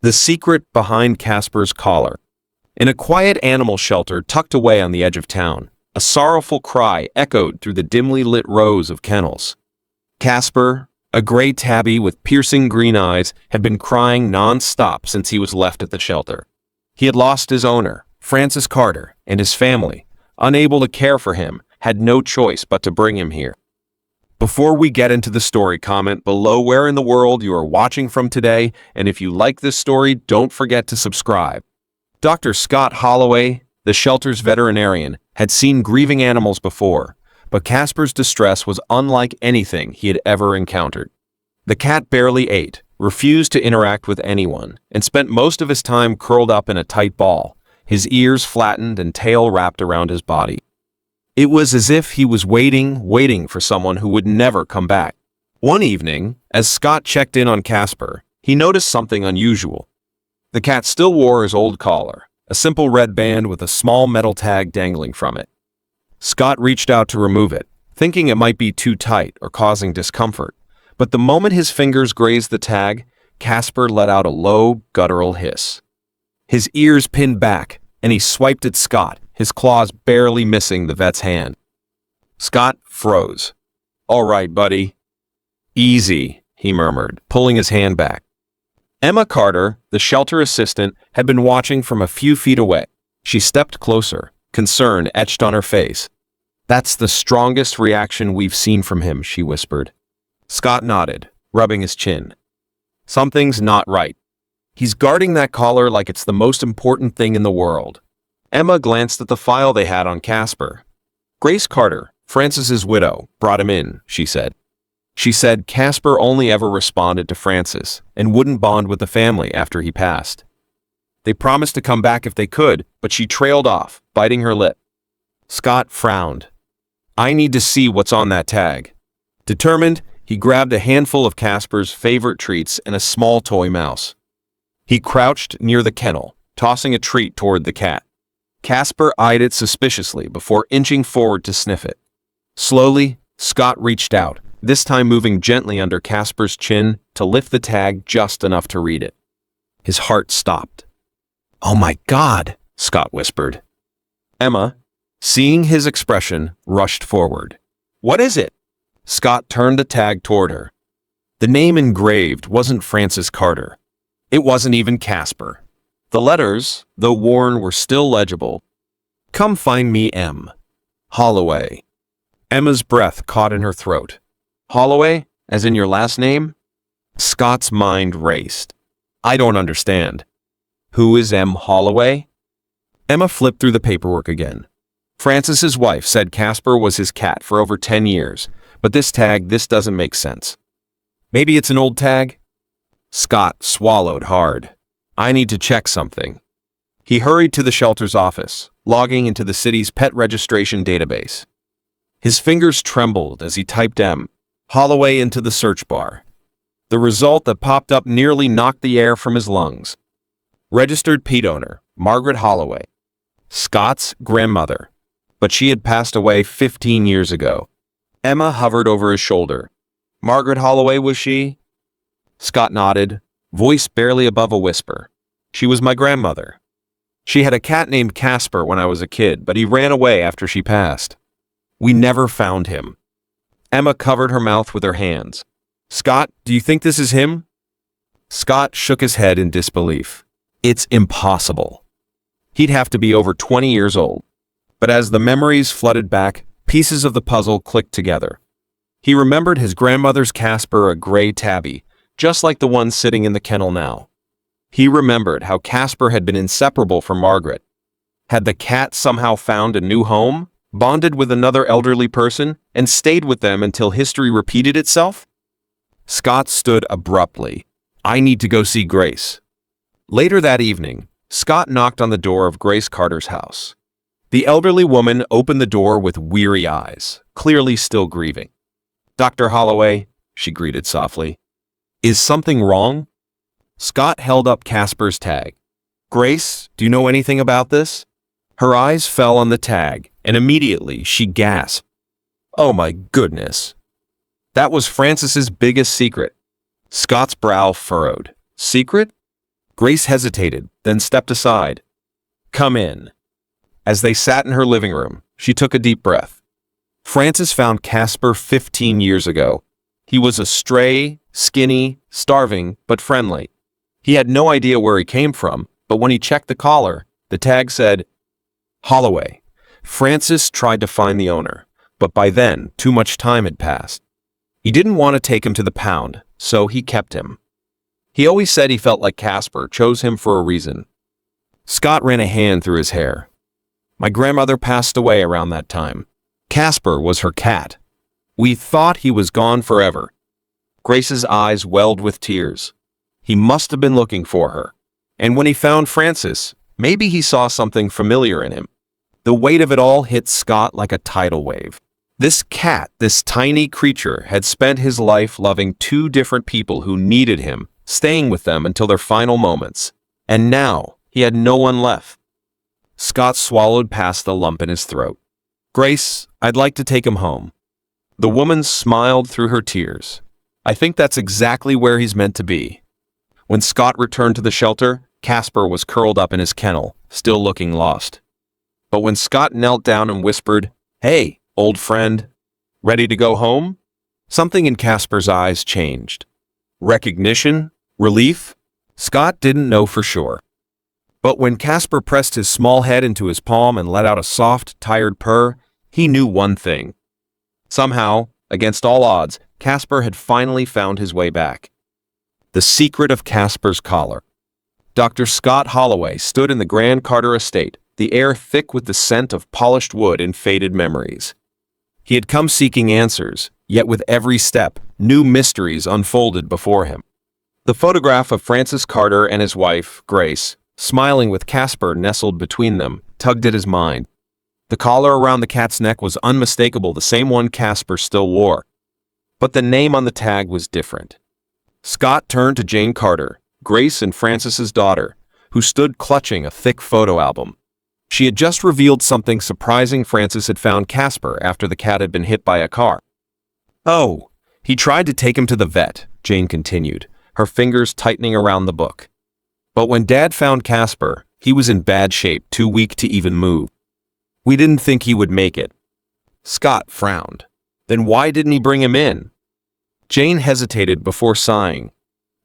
The secret behind Casper's collar. In a quiet animal shelter tucked away on the edge of town, a sorrowful cry echoed through the dimly lit rows of kennels. Casper, a gray tabby with piercing green eyes, had been crying non-stop since he was left at the shelter. He had lost his owner, Francis Carter, and his family, unable to care for him, had no choice but to bring him here. Before we get into the story, comment below where in the world you are watching from today, and if you like this story, don't forget to subscribe. Dr. Scott Holloway, the shelter's veterinarian, had seen grieving animals before, but Casper's distress was unlike anything he had ever encountered. The cat barely ate, refused to interact with anyone, and spent most of his time curled up in a tight ball, his ears flattened and tail wrapped around his body. It was as if he was waiting for someone who would never come back. One evening, as Scott checked in on Casper, he noticed something unusual. The cat still wore his old collar, a simple red band with a small metal tag dangling from it. Scott reached out to remove it, thinking it might be too tight or causing discomfort, but the moment his fingers grazed the tag, Casper let out a low, guttural hiss. His ears pinned back, and he swiped at Scott, his claws barely missing the vet's hand. Scott froze. "All right, buddy." "Easy," he murmured, pulling his hand back. Emma Carter, the shelter assistant, had been watching from a few feet away. She stepped closer, concern etched on her face. "That's the strongest reaction we've seen from him," she whispered. Scott nodded, rubbing his chin. "Something's not right. He's guarding that collar like it's the most important thing in the world." Emma glanced at the file they had on Casper. "Grace Carter, Francis's widow, brought him in," she said. She said Casper only ever responded to Francis and wouldn't bond with the family after he passed. They promised to come back if they could, but she trailed off, biting her lip. Scott frowned. "I need to see what's on that tag." Determined, he grabbed a handful of Casper's favorite treats and a small toy mouse. He crouched near the kennel, tossing a treat toward the cat. Casper eyed it suspiciously before inching forward to sniff it. Slowly, Scott reached out, this time moving gently under Casper's chin to lift the tag just enough to read it. His heart stopped. "Oh my God," Scott whispered. Emma, seeing his expression, rushed forward. "What is it?" Scott turned the tag toward her. The name engraved wasn't Francis Carter. It wasn't even Casper. The letters, though worn, were still legible. "Come find me, M. Holloway." Emma's breath caught in her throat. "Holloway, as in your last name?" Scott's mind raced. "I don't understand. Who is M. Holloway?" Emma flipped through the paperwork again. Francis's wife said Casper was his cat for over 10 years, but this doesn't make sense. Maybe it's an old tag? Scott swallowed hard. "I need to check something." He hurried to the shelter's office, logging into the city's pet registration database. His fingers trembled as he typed M. Holloway into the search bar. The result that popped up nearly knocked the air from his lungs. Registered pet owner, Margaret Holloway. Scott's grandmother. But she had passed away 15 years ago. Emma hovered over his shoulder. "Margaret Holloway, was she?" Scott nodded, voice barely above a whisper. "She was my grandmother. She had a cat named Casper when I was a kid, but he ran away after she passed. We never found him." Emma covered her mouth with her hands. "Scott, do you think this is him?" Scott shook his head in disbelief. "It's impossible. He'd have to be over 20 years old." But as the memories flooded back, pieces of the puzzle clicked together. He remembered his grandmother's Casper, a gray tabby, just like the one sitting in the kennel now. He remembered how Casper had been inseparable from Margaret. Had the cat somehow found a new home, bonded with another elderly person, and stayed with them until history repeated itself? Scott stood abruptly. "I need to go see Grace." Later that evening, Scott knocked on the door of Grace Carter's house. The elderly woman opened the door with weary eyes, clearly still grieving. "Dr. Holloway," she greeted softly. "Is something wrong?" Scott held up Casper's tag. "Grace, do you know anything about this?" Her eyes fell on the tag, and immediately she gasped. "Oh my goodness." That was Francis's biggest secret. Scott's brow furrowed. "Secret?" Grace hesitated, then stepped aside. "Come in." As they sat in her living room, she took a deep breath. Frances found Casper 15 years ago. He was a stray, skinny, starving, but friendly. He had no idea where he came from, but when he checked the collar, the tag said, Holloway. Francis tried to find the owner, but by then, too much time had passed. He didn't want to take him to the pound, so he kept him. He always said he felt like Casper chose him for a reason. Scott ran a hand through his hair. My grandmother passed away around that time. Casper was her cat. We thought he was gone forever. Grace's eyes welled with tears. He must have been looking for her. And when he found Francis, maybe he saw something familiar in him. The weight of it all hit Scott like a tidal wave. This cat, this tiny creature, had spent his life loving two different people who needed him, staying with them until their final moments. And now, he had no one left. Scott swallowed past the lump in his throat. Grace, I'd like to take him home. The woman smiled through her tears. I think that's exactly where he's meant to be. When Scott returned to the shelter, Casper was curled up in his kennel, still looking lost. But when Scott knelt down and whispered, Hey, old friend, ready to go home? Something in Casper's eyes changed. Recognition? Relief? Scott didn't know for sure. But when Casper pressed his small head into his palm and let out a soft, tired purr, he knew one thing. Somehow, against all odds, Casper had finally found his way back. The secret of Casper's collar. Dr. Scott Holloway stood in the Grand Carter estate, the air thick with the scent of polished wood and faded memories. He had come seeking answers, yet with every step, new mysteries unfolded before him. The photograph of Francis Carter and his wife, Grace, smiling with Casper nestled between them, tugged at his mind. The collar around the cat's neck was unmistakable, the same one Casper still wore. But the name on the tag was different. Scott turned to Jane Carter, Grace and Francis's daughter, who stood clutching a thick photo album. She had just revealed something surprising. Francis had found Casper after the cat had been hit by a car. Oh, he tried to take him to the vet, Jane continued, her fingers tightening around the book. But when Dad found Casper, he was in bad shape, too weak to even move. We didn't think he would make it. Scott frowned. Then why didn't he bring him in? Jane hesitated before sighing.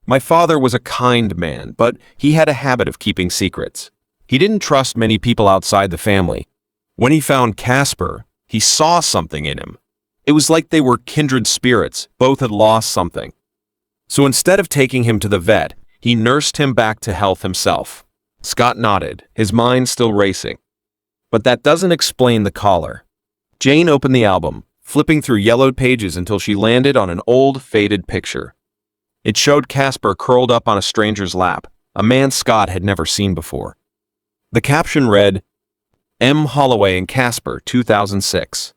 My father was a kind man, but he had a habit of keeping secrets. He didn't trust many people outside the family. When he found Casper, he saw something in him. It was like they were kindred spirits, both had lost something. So instead of taking him to the vet, he nursed him back to health himself. Scott nodded, his mind still racing. But that doesn't explain the collar. Jane opened the album, flipping through yellowed pages until she landed on an old, faded picture. It showed Casper curled up on a stranger's lap, a man Scott had never seen before. The caption read, M. Holloway and Casper, 2006.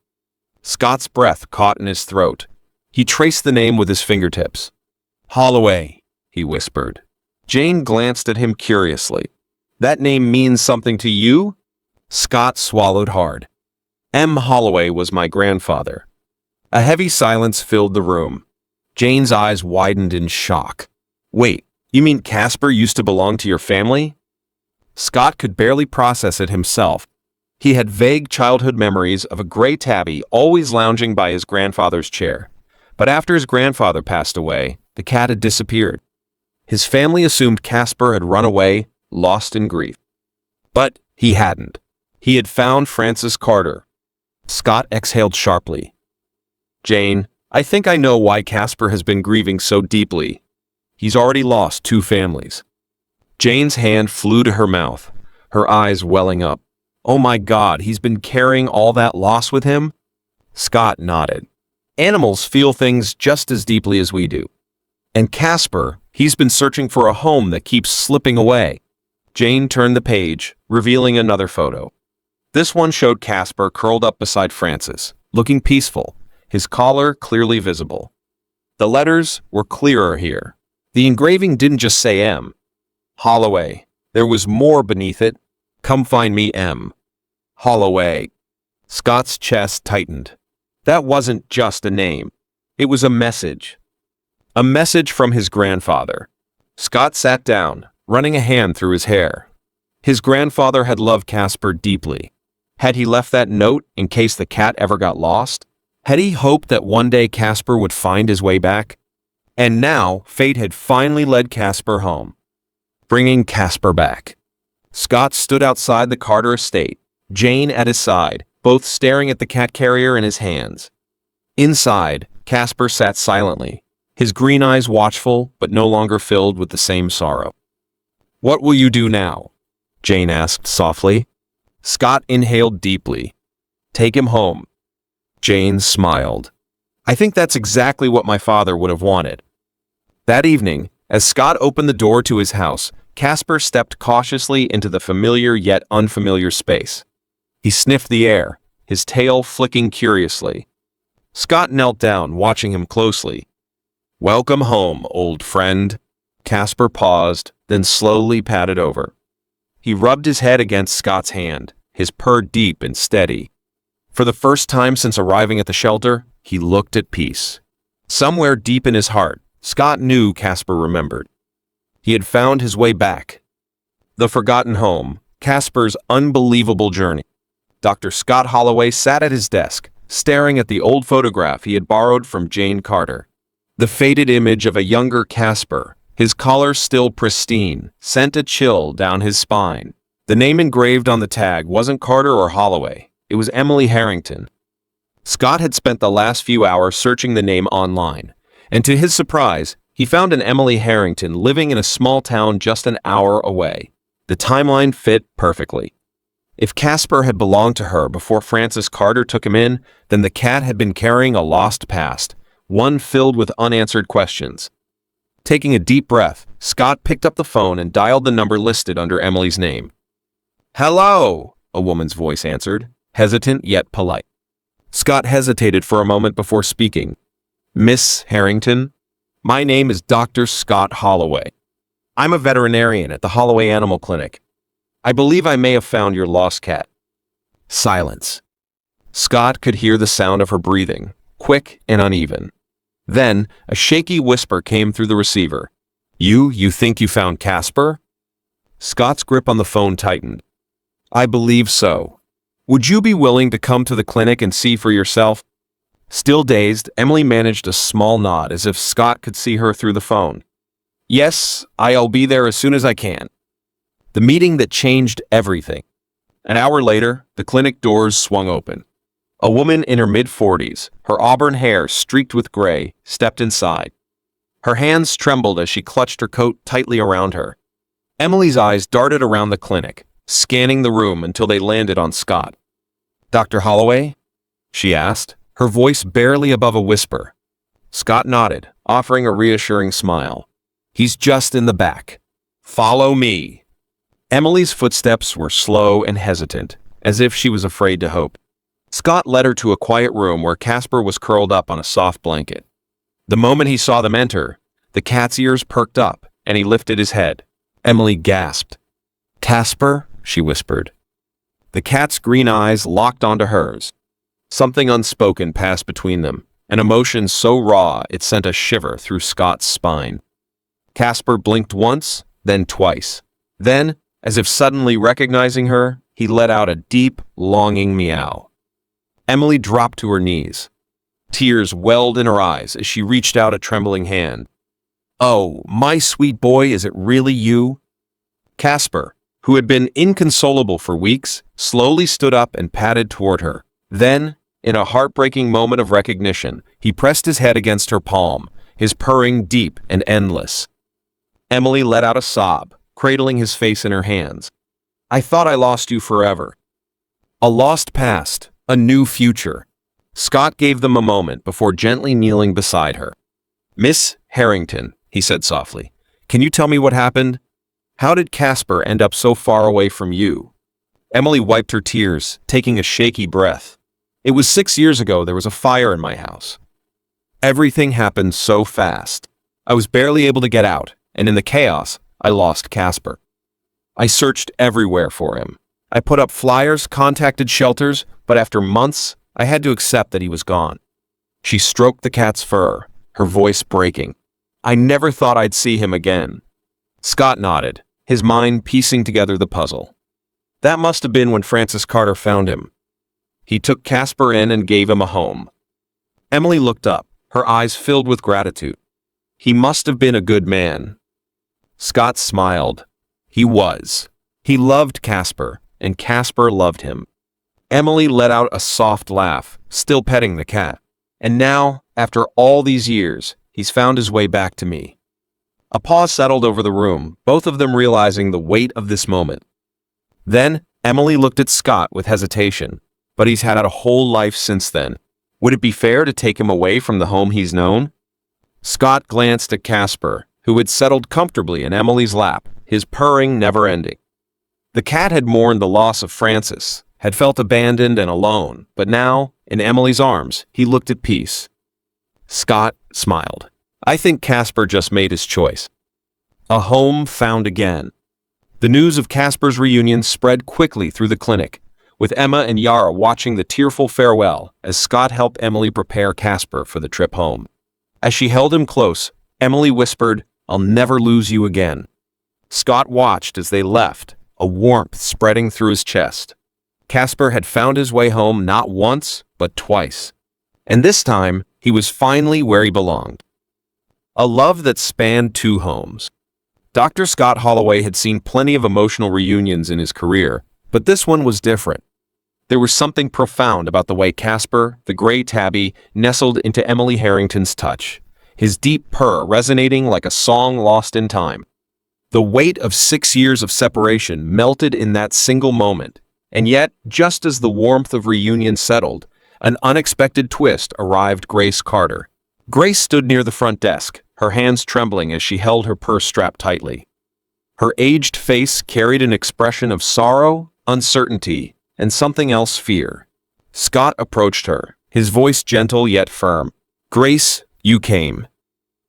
Scott's breath caught in his throat. He traced the name with his fingertips. Holloway, he whispered. Jane glanced at him curiously. That name means something to you? Scott swallowed hard. M. Holloway was my grandfather. A heavy silence filled the room. Jane's eyes widened in shock. Wait, you mean Casper used to belong to your family? Scott could barely process it himself. He had vague childhood memories of a gray tabby always lounging by his grandfather's chair. But after his grandfather passed away, the cat had disappeared. His family assumed Casper had run away, lost in grief. But he hadn't. He had found Francis Carter. Scott exhaled sharply. Jane, I think I know why Casper has been grieving so deeply. He's already lost 2 families. Jane's hand flew to her mouth, her eyes welling up. Oh my God, he's been carrying all that loss with him? Scott nodded. Animals feel things just as deeply as we do. And Casper, he's been searching for a home that keeps slipping away. Jane turned the page, revealing another photo. This one showed Casper curled up beside Francis, looking peaceful, his collar clearly visible. The letters were clearer here. The engraving didn't just say M. Holloway. There was more beneath it. Come find me, M. Holloway. Scott's chest tightened. That wasn't just a name. It was a message. A message from his grandfather. Scott sat down, running a hand through his hair. His grandfather had loved Casper deeply. Had he left that note in case the cat ever got lost? Had he hoped that one day Casper would find his way back? And now, fate had finally led Casper home, bringing Casper back. Scott stood outside the Carter estate, Jane at his side, both staring at the cat carrier in his hands. Inside, Casper sat silently, his green eyes watchful but no longer filled with the same sorrow. "What will you do now?" Jane asked softly. Scott inhaled deeply. "Take him home." Jane smiled. "I think that's exactly what my father would have wanted." That evening, as Scott opened the door to his house, Casper stepped cautiously into the familiar yet unfamiliar space. He sniffed the air, his tail flicking curiously. Scott knelt down, watching him closely. "Welcome home, old friend." Casper paused, then slowly padded over. He rubbed his head against Scott's hand, his purr deep and steady. For the first time since arriving at the shelter, he looked at peace. Somewhere deep in his heart, Scott knew Casper remembered. He had found his way back. The forgotten home, Casper's unbelievable journey. Dr. Scott Holloway sat at his desk, staring at the old photograph he had borrowed from Jane Carter. The faded image of a younger Casper, his collar still pristine, sent a chill down his spine. The name engraved on the tag wasn't Carter or Holloway, it was Emily Harrington. Scott had spent the last few hours searching the name online, and to his surprise, he found an Emily Harrington living in a small town just an hour away. The timeline fit perfectly. If Casper had belonged to her before Francis Carter took him in, then the cat had been carrying a lost past, one filled with unanswered questions. Taking a deep breath, Scott picked up the phone and dialed the number listed under Emily's name. "Hello," a woman's voice answered, hesitant yet polite. Scott hesitated for a moment before speaking. "Miss Harrington, my name is Dr. Scott Holloway. I'm a veterinarian at the Holloway Animal Clinic. I believe I may have found your lost cat." Silence. Scott could hear the sound of her breathing, quick and uneven. Then, a shaky whisper came through the receiver. You think you found Casper?" Scott's grip on the phone tightened. "I believe so. Would you be willing to come to the clinic and see for yourself?" Still dazed, Emily managed a small nod as if Scott could see her through the phone. "Yes, I'll be there as soon as I can." The meeting that changed everything. An hour later, the clinic doors swung open. A woman in her mid-40s, her auburn hair streaked with gray, stepped inside. Her hands trembled as she clutched her coat tightly around her. Emily's eyes darted around the clinic, scanning the room until they landed on Scott. "Dr. Holloway?" she asked, her voice barely above a whisper. Scott nodded, offering a reassuring smile. "He's just in the back. Follow me." Emily's footsteps were slow and hesitant, as if she was afraid to hope. Scott led her to a quiet room where Casper was curled up on a soft blanket. The moment he saw them enter, the cat's ears perked up, and he lifted his head. Emily gasped. "Casper?" she whispered. The cat's green eyes locked onto hers. Something unspoken passed between them, an emotion so raw it sent a shiver through Scott's spine. Casper blinked once, then twice. Then, as if suddenly recognizing her, he let out a deep, longing meow. Emily dropped to her knees. Tears welled in her eyes as she reached out a trembling hand. "Oh, my sweet boy, is it really you?" Casper, who had been inconsolable for weeks, slowly stood up and padded toward her. Then, in a heartbreaking moment of recognition, he pressed his head against her palm, his purring deep and endless. Emily let out a sob, cradling his face in her hands. "I thought I lost you forever." A lost past, a new future. Scott gave them a moment before gently kneeling beside her. "Miss Harrington," he said softly, "can you tell me what happened? How did Casper end up so far away from you?" Emily wiped her tears, taking a shaky breath. "It was 6 years ago there was a fire in my house. Everything happened so fast. I was barely able to get out, and in the chaos, I lost Casper. I searched everywhere for him. I put up flyers, contacted shelters, but after months, I had to accept that he was gone." She stroked the cat's fur, her voice breaking. "I never thought I'd see him again." Scott nodded, his mind piecing together the puzzle. That must have been when Francis Carter found him. He took Casper in and gave him a home. Emily looked up, her eyes filled with gratitude. He must have been a good man. Scott smiled. He was. He loved Casper, and Casper loved him. Emily let out a soft laugh, still petting the cat. And now, after all these years, he's found his way back to me. A pause settled over the room, both of them realizing the weight of this moment. Then, Emily looked at Scott with hesitation. But he's had a whole life since then. Would it be fair to take him away from the home he's known? Scott glanced at Casper, who had settled comfortably in Emily's lap, his purring never ending. The cat had mourned the loss of Francis, had felt abandoned and alone, but now, in Emily's arms, he looked at peace. Scott smiled. I think Casper just made his choice. A home found again. The news of Casper's reunion spread quickly through the clinic, with Emma and Yara watching the tearful farewell as Scott helped Emily prepare Casper for the trip home. As she held him close, Emily whispered, "I'll never lose you again." Scott watched as they left, a warmth spreading through his chest. Casper had found his way home not once, but twice. And this time, he was finally where he belonged. A love that spanned two homes. Dr. Scott Holloway had seen plenty of emotional reunions in his career, but this one was different. There was something profound about the way Casper, the gray tabby, nestled into Emily Harrington's touch, his deep purr resonating like a song lost in time. The weight of 6 years of separation melted in that single moment, and yet, just as the warmth of reunion settled, an unexpected twist arrived. Grace Carter. Grace stood near the front desk, her hands trembling as she held her purse strapped tightly. Her aged face carried an expression of sorrow, uncertainty, and something else, fear. Scott approached her, his voice gentle yet firm. "Grace, you came."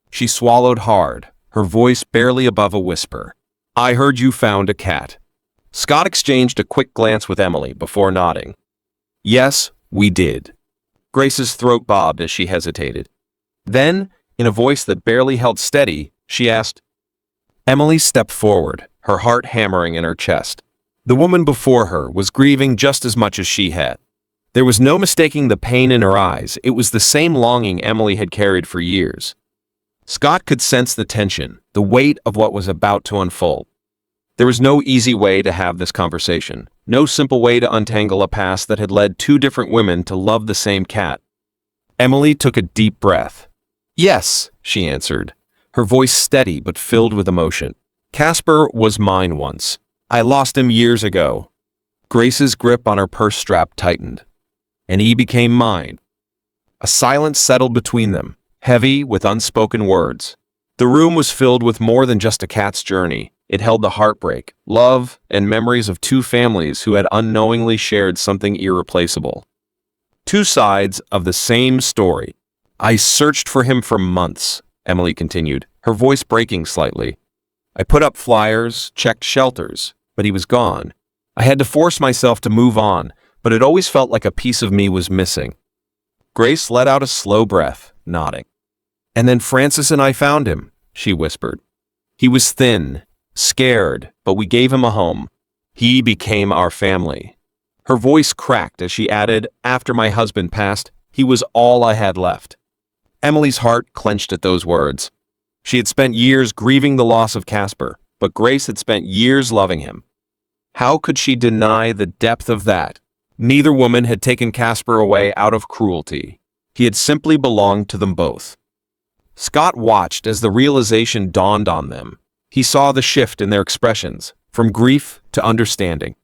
She swallowed hard, her voice barely above a whisper. "I heard you found a cat." Scott exchanged a quick glance with Emily before nodding. "Yes, we did." Grace's throat bobbed as she hesitated. Then, in a voice that barely held steady, she asked. Emily stepped forward, her heart hammering in her chest. The woman before her was grieving just as much as she had. There was no mistaking the pain in her eyes. It was the same longing Emily had carried for years. Scott could sense the tension, the weight of what was about to unfold. There was no easy way to have this conversation, no simple way to untangle a past that had led two different women to love the same cat. Emily took a deep breath. "Yes," she answered, her voice steady but filled with emotion. "Casper was mine once. I lost him years ago." Grace's grip on her purse strap tightened. "And he became mine." A silence settled between them, heavy with unspoken words. The room was filled with more than just a cat's journey. It held the heartbreak, love, and memories of two families who had unknowingly shared something irreplaceable. Two sides of the same story. "I searched for him for months," Emily continued, her voice breaking slightly. "I put up flyers, checked shelters, but he was gone. I had to force myself to move on, but it always felt like a piece of me was missing." Grace let out a slow breath, nodding. "And then Francis and I found him," she whispered. "He was thin, scared, but we gave him a home. He became our family." Her voice cracked as she added, "After my husband passed, he was all I had left." Emily's heart clenched at those words. She had spent years grieving the loss of Casper, but Grace had spent years loving him. How could she deny the depth of that? Neither woman had taken Casper away out of cruelty. He had simply belonged to them both. Scott watched as the realization dawned on them. He saw the shift in their expressions, from grief to understanding.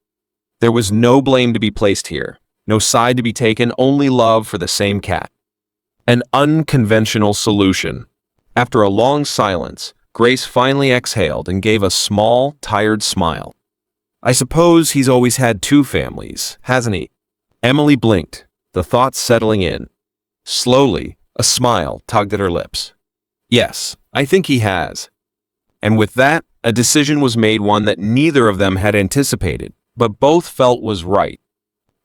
There was no blame to be placed here, no side to be taken, only love for the same cat. An unconventional solution. After a long silence, Grace finally exhaled and gave a small, tired smile. "I suppose he's always had two families, hasn't he?" Emily blinked, the thoughts settling in. Slowly, a smile tugged at her lips. "Yes, I think he has." And with that, a decision was made, one that neither of them had anticipated, but both felt was right.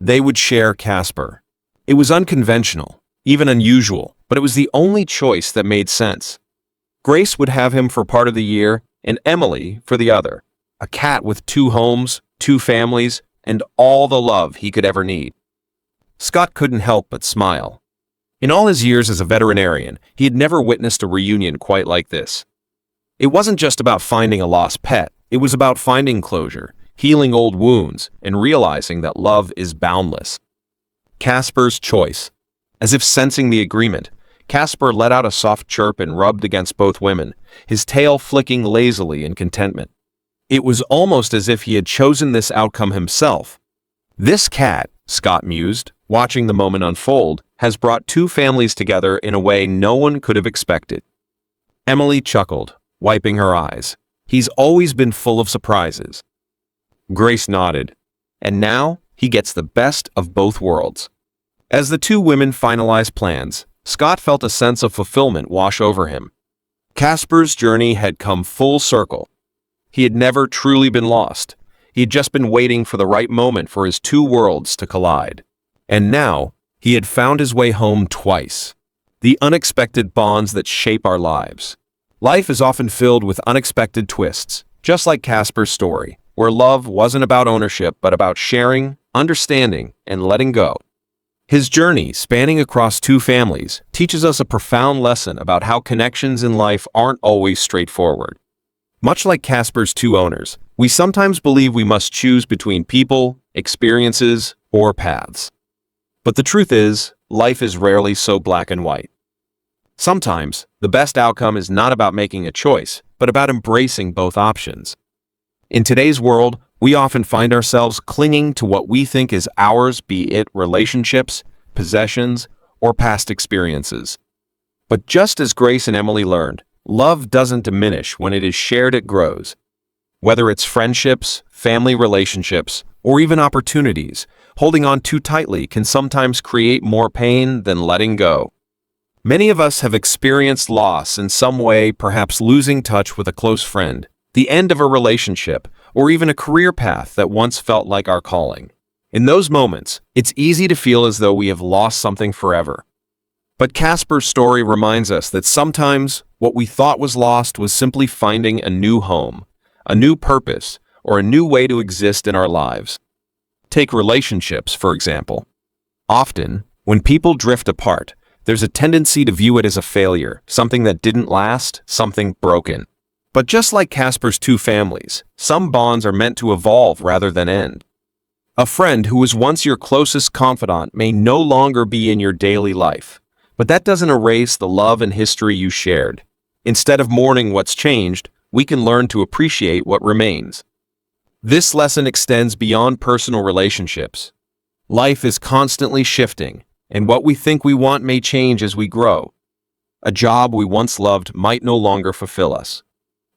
They would share Casper. It was unconventional, even unusual, but it was the only choice that made sense. Grace would have him for part of the year, and Emily for the other. a cat with 2 homes, 2 families, and all the love he could ever need. Scott couldn't help but smile. In all his years as a veterinarian, he had never witnessed a reunion quite like this. It wasn't just about finding a lost pet, it was about finding closure, healing old wounds, and realizing that love is boundless. Casper's choice. As if sensing the agreement, Casper let out a soft chirp and rubbed against both women, his tail flicking lazily in contentment. It was almost as if he had chosen this outcome himself. This cat, Scott mused, watching the moment unfold, has brought 2 families together in a way no one could have expected. Emily chuckled, wiping her eyes. He's always been full of surprises. Grace nodded. And now, he gets the best of both worlds. As the 2 women finalized plans, Scott felt a sense of fulfillment wash over him. Casper's journey had come full circle. He had never truly been lost. He had just been waiting for the right moment for his 2 worlds to collide. And now, he had found his way home twice. The unexpected bonds that shape our lives. Life is often filled with unexpected twists, just like Casper's story, where love wasn't about ownership but about sharing, understanding, and letting go. His journey, spanning across 2 families, teaches us a profound lesson about how connections in life aren't always straightforward. Much like Casper's 2 owners, we sometimes believe we must choose between people, experiences, or paths. But the truth is, life is rarely so black and white. Sometimes, the best outcome is not about making a choice, but about embracing both options. In today's world, we often find ourselves clinging to what we think is ours, be it relationships, possessions, or past experiences. But just as Grace and Emily learned, love doesn't diminish when it is shared, it grows. Whether it's friendships, family relationships, or even opportunities, holding on too tightly can sometimes create more pain than letting go. Many of us have experienced loss in some way, perhaps losing touch with a close friend, the end of a relationship, or even a career path that once felt like our calling. In those moments, it's easy to feel as though we have lost something forever. But Casper's story reminds us that sometimes what we thought was lost was simply finding a new home, a new purpose, or a new way to exist in our lives. Take relationships, for example. Often, when people drift apart, there's a tendency to view it as a failure, something that didn't last, something broken. But just like Casper's 2 families, some bonds are meant to evolve rather than end. A friend who was once your closest confidant may no longer be in your daily life, but that doesn't erase the love and history you shared. Instead of mourning what's changed, we can learn to appreciate what remains. This lesson extends beyond personal relationships. Life is constantly shifting, and what we think we want may change as we grow. A job we once loved might no longer fulfill us.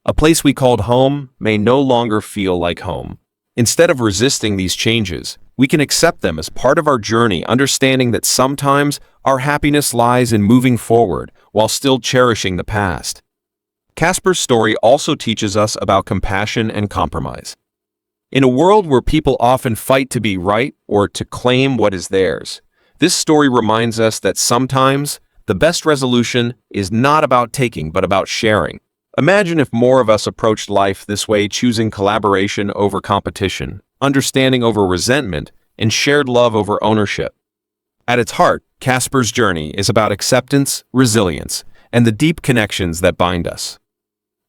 A place we called home may no longer feel like home. Instead of resisting these changes, we can accept them as part of our journey, understanding that sometimes our happiness lies in moving forward while still cherishing the past. Casper's story also teaches us about compassion and compromise. In a world where people often fight to be right or to claim what is theirs, this story reminds us that sometimes the best resolution is not about taking but about sharing. Imagine if more of us approached life this way, choosing collaboration over competition, understanding over resentment, and shared love over ownership. At its heart, Casper's journey is about acceptance, resilience, and the deep connections that bind us.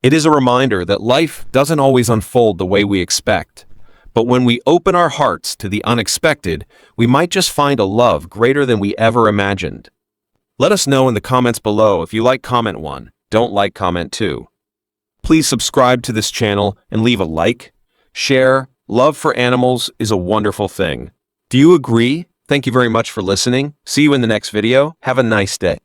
It is a reminder that life doesn't always unfold the way we expect, but when we open our hearts to the unexpected, we might just find a love greater than we ever imagined. Let us know in the comments below if you like comment 1, don't like comment 2. Please subscribe to this channel and leave a like, share. Love for animals is a wonderful thing. Do you agree? Thank you very much for listening. See you in the next video. Have a nice day.